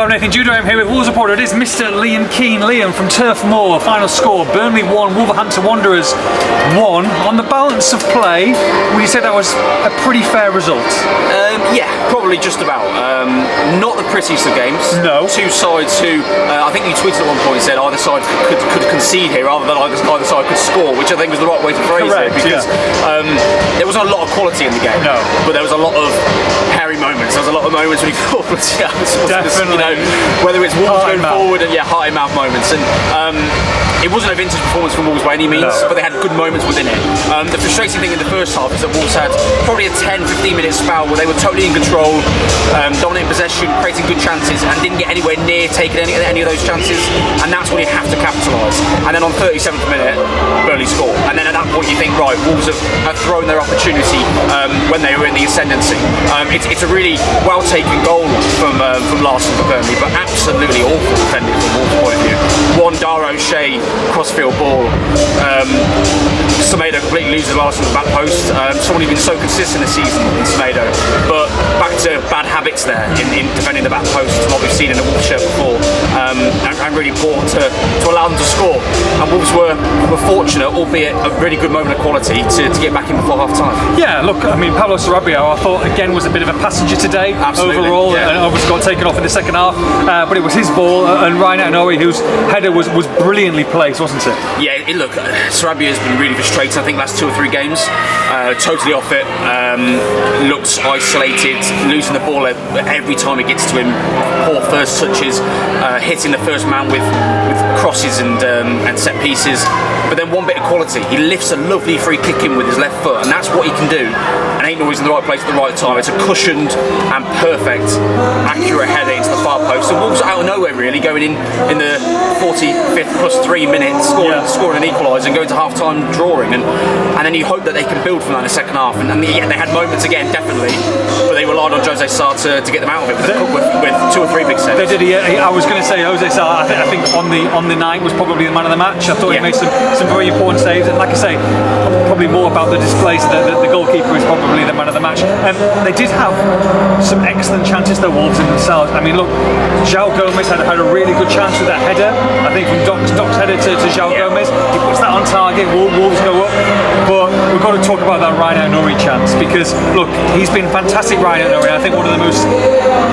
Hello, I'm Nathan Judah. I'm here with Wolves reporter. It is Mr. Liam Keane. Liam, from Turf Moor, final score: Burnley 1, Wolverhampton Wanderers 1. On the balance of play, would you say that was a pretty fair result? Yeah, probably just about. Not the prettiest of games. No. Two sides who, I think you tweeted at one point, said either side could concede here rather than either side could score, which I think was the right way to phrase Correct, it. Because there wasn't a lot of quality in the game. No. But there was a lot of hairy moments. There was a lot of moments when you thought, Definitely. Whether it's Wolves going forward and heart in mouth moments. And it wasn't a vintage performance from Wolves by any means, but they had good moments within it. The frustrating thing in the first half is that Wolves had probably a 10-15 minute spell where they were totally in control, dominating possession, creating good chances, and didn't get anywhere near taking any of those chances. And that's when you have to capitalise. And then on 37th minute, Burnley score. And then at that point you think, right, Wolves have thrown their opportunity when they were in the ascendancy. It's a really well taken goal from Larson for Burnley, but absolutely awful defending from Wolves' point of view. One Dara O'Shea crossfield ball. Semedo completely loses Larson's back post. Someone who's been so consistent this season in Semedo, but back to bad habits there in defending the back post, what we've seen in the Wolves shirt before, and really poor to allow them to score. And Wolves were fortunate, albeit a really good moment of quality, to get back in before half time. Yeah, look, I mean, Pablo Sarabia, I thought again was a bit of a passenger today. Absolutely, overall, and obviously got taken off in the second half, but it was his ball, and Ryan Atonori, whose header was brilliantly placed, wasn't it? Yeah, look, Sarabia has been really frustrating, I think, last 2 or 3 games. Totally off it, looks isolated, losing the ball every time it gets to him, poor first touches, hitting the first man with crosses and set pieces. But then one bit of quality, he lifts a lovely free kick in with his left foot, and that's what he can do. And ain't always in the right place at the right time. It's a cushioned and perfect, accurate header into the far post. So Wolves out of nowhere, really, going in the 45th plus 3 minutes, scoring an equaliser and going to half time drawing. And then you hope that they can build from that in the second half. And they had moments again, definitely, but they relied on Jose Sarr to get them out of it with 2 or 3 big saves. They did. I was going to say Jose Sarr. I think on the night was probably the man of the match. I thought he made some very important saves, and like I say, probably more about the displays. The goalkeeper is probably the man of the match. They did have some excellent chances, though, Wolves in themselves. I mean, look, João Gomez had a really good chance with that header. I think from Doc's header to João Gomez. He puts that on target. Wolves go up, but we've got to talk about that Ryan Atonori chance, because look, he's been fantastic, Ryan Atonori. I think one of the most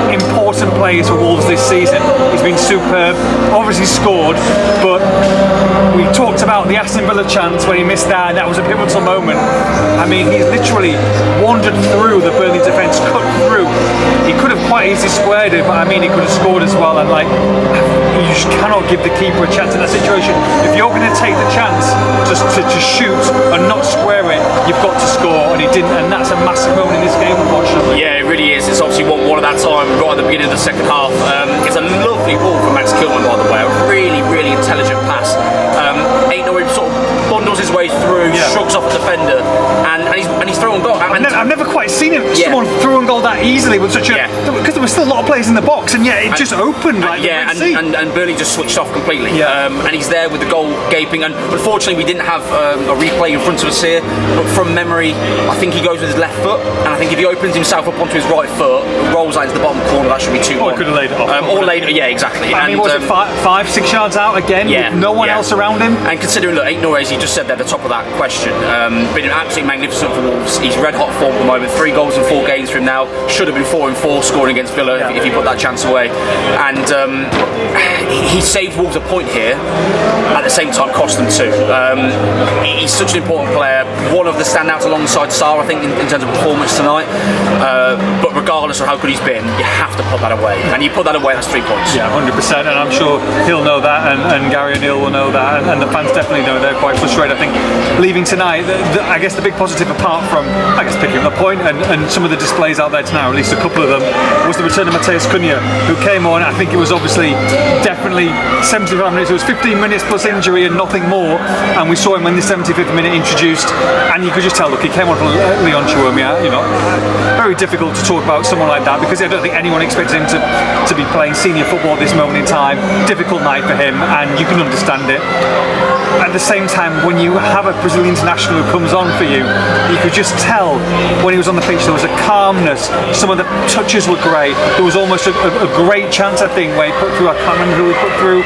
important players for Wolves this season. He's been superb. Obviously scored, but we talked about the Aston Villa chance when he missed that, and that was a pivotal moment. I mean, he's literally wandered through the Burnley defence, cut through. He could have quite easily squared it, but I mean, he could have scored as well. And you just cannot give the keeper a chance in that situation. If you're going to take the chance just to shoot and not square it, you've got to score, and he didn't. And that's a massive moment in this game, unfortunately. Yeah, it really is. It's obviously one at that time, right at the beginning of the second half. It's a lovely ball from Max Kilman, by the way. A really, really intelligent pass. Atonori sort of bundles his way through, shrugs off the defender, and he's throwing goal. I've never quite seen someone throw and goal that easily with such a, because there were still a lot of players in the box, and it just opened. And Burnley just switched off completely. And he's there with the goal gaping. And unfortunately, we didn't have a replay in front of us here. But from memory, I think he goes with his left foot, and I think if he opens himself up onto his right foot, rolls out into the bottom corner, that should be 2-1. Or could have laid it off. Exactly. I mean, was it 5-6 yards out again, with no one else around him? And considering, look, Atonori, as you just said there at the top of that question, been absolutely magnificent for Wolves. He's red hot form at the moment. 3 goals in 4 games for him now. Should have been 4 in 4 scoring against Villa if he put that chance away. And he saved Wolves a point here. At the same time, cost them 2. He's such an important player. One of the standouts alongside Sarr, I think, in terms of performance tonight. But regardless of how good he's been, you have to put that away. And you put that away, that's 3 points. Yeah, 100%. And I'm sure he'll know that, and Gary O'Neill will know that, and the fans definitely know. They're quite frustrated. I think leaving tonight, I guess the big positive, apart from picking up the point and some of the displays out there tonight, or at least a couple of them, was the return of Mateus Cunha, who came on. I think it was obviously definitely 75 minutes. It was 15 minutes plus injury and nothing more. And we saw him when the 75th minute introduced, and you could just tell. Look, he came on from Leon Chiwomia. Very difficult to talk about someone like that, because I don't think anyone expected him to be playing senior football at this moment in time. Difficult night for him, and you can understand it. At the same time, when you have a Brazilian international who comes on for you, you can could just tell when he was on the pitch there was a calmness. Some of the touches were great. There was almost a great chance, I think, where he put through. I can't remember who he put through.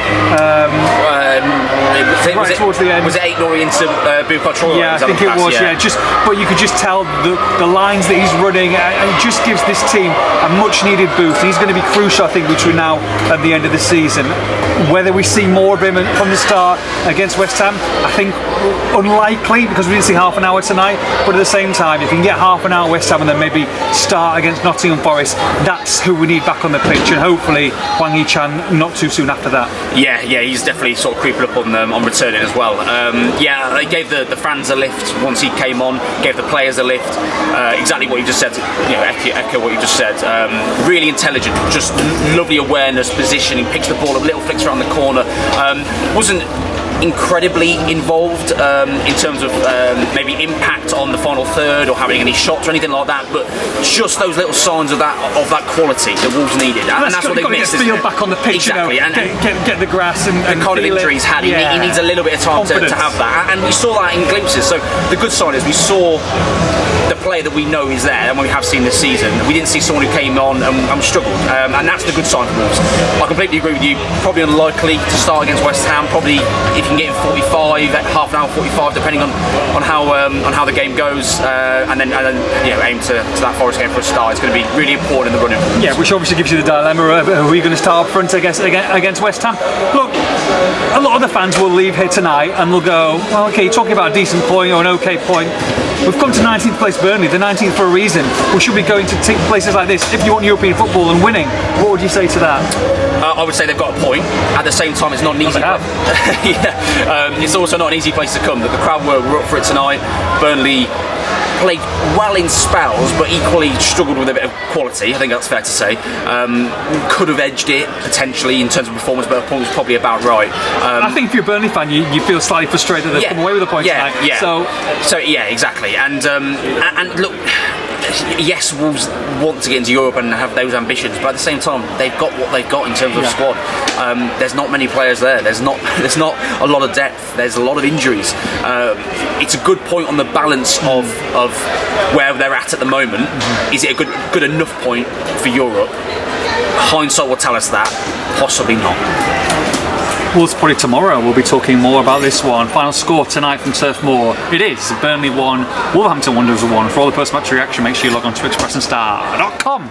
Was towards the end. Was it Aït-Nouri into Bukayo Traoré? Yeah, I think it was. Yeah, but you could just tell the lines that he's running, and it just gives this team a much-needed boost. He's going to be crucial, I think, between now and the end of the season. Whether we see more of him from the start against West Ham, I think unlikely, because we didn't see half an hour tonight. But at the same time, if you can get half an hour West Ham and then maybe start against Nottingham Forest, that's who we need back on the pitch, and hopefully Hwang Hee-chan not too soon after that. Yeah, he's definitely sort of creeping up on returning as well. They gave the fans a lift once he came on, gave the players a lift. Exactly what you just said. Echo what you just said. Really intelligent, just lovely awareness, positioning, picks the ball up, little flicks around the corner. Wasn't incredibly involved in terms of maybe impact on the final third or having any shots or anything like that, but just those little signs of that quality the Wolves needed, and that's what they missed. Get feel back on the pitch, exactly, and get the grass and the kind of injury he's had. He needs a little bit of time to have that, and we saw that in glimpses. So the good sign is we saw the player that we know is there, and we have seen this season. We didn't see someone who came on and struggled, and that's the good sign for Wolves. I completely agree with you. Probably unlikely to start against West Ham. Probably if you can get in 45, half an hour, 45, depending on how the game goes, and then aim to that Forest game for a start. It's going to be really important in the running. Yeah, which obviously gives you the dilemma of who are you going to start up front against West Ham. Look, a lot of the fans will leave here tonight and they'll go, well, okay, you're talking about a decent point or an okay point. We've come to 19th place Burnley, the 19th for a reason. We should be going to places like this if you want European football and winning. What would you say to that? I would say they've got a point. At the same time, it's not an easy place. It's also not an easy place to come. The crowd were up for it tonight. Burnley played well in spells, but equally struggled with a bit of quality. I think that's fair to say. Could have edged it potentially in terms of performance, but the point was probably about right. I think if you're a Burnley fan, you feel slightly frustrated that they've come away with a point tonight. Yeah. So yeah, exactly. And look. Yes, Wolves want to get into Europe and have those ambitions, but at the same time, they've got what they've got in terms of squad. There's not many players there. There's not a lot of depth. There's a lot of injuries. It's a good point on the balance of where they're at the moment. Is it a good enough point for Europe? Hindsight will tell us that. Possibly not. Wolves probably tomorrow. We'll be talking more about this one. Final score tonight from Turf Moor. It is Burnley 1, Wolverhampton Wanderers 1. For all the post-match reaction, make sure you log on to expressandStar.com.